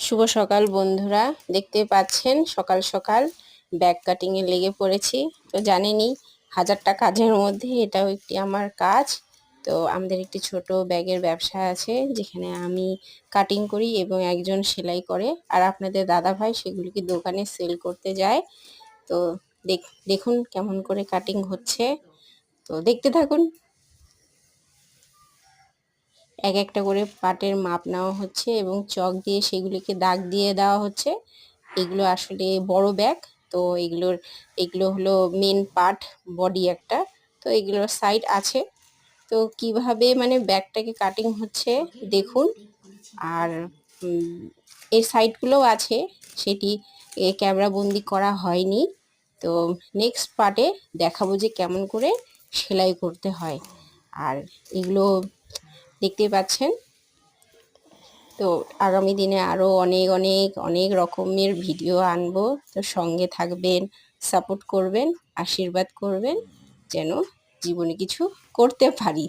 শুভ সকাল বন্ধুরা, দেখতে পাচ্ছেন সকাল সকাল ব্যাগ কাটিং এ লেগে পড়েছি। তো জানেনই, হাজারটা কাজের মধ্যে এটাও একটি আমার কাজ। তো আমাদের একটি ছোট ব্যাগের ব্যবসা আছে, যেখানে আমি কাটিং করি এবং একজন সেলাই করে, আর আপনাদের দাদা ভাই সেগুলিকে দোকানে সেল করতে যায়। তো দেখুন কেমন করে কাটিং হচ্ছে, তো দেখতে থাকুন। এক একটা করে পাটের মাপ নেওয়া হচ্ছে এবং চক দিয়ে সেগুলিকে দাগ দিয়ে দেওয়া হচ্ছে। এগুলো আসলে বড় ব্যাগ, তো এগুলো হলো মেন পার্ট, বডি একটা। তো এগুলোর সাইড আছে। তো কিভাবে মানে ব্যাগটাকে কাটিং হচ্ছে দেখুন। আর এর সাইডগুলোও আছে, সেটি ক্যামেরা বন্দি করা হয়নি। তো নেক্সট পার্টে দেখাবো যে কেমন করে সেলাই করতে হয়। আর এগুলো দেখতেই পাচ্ছেন। তো আগামী দিনে আরও অনেক অনেক অনেক রকমের ভিডিও আনবো। তো সঙ্গে থাকবেন, সাপোর্ট করবেন, আশীর্বাদ করবেন, যেন জীবনে কিছু করতে পারি।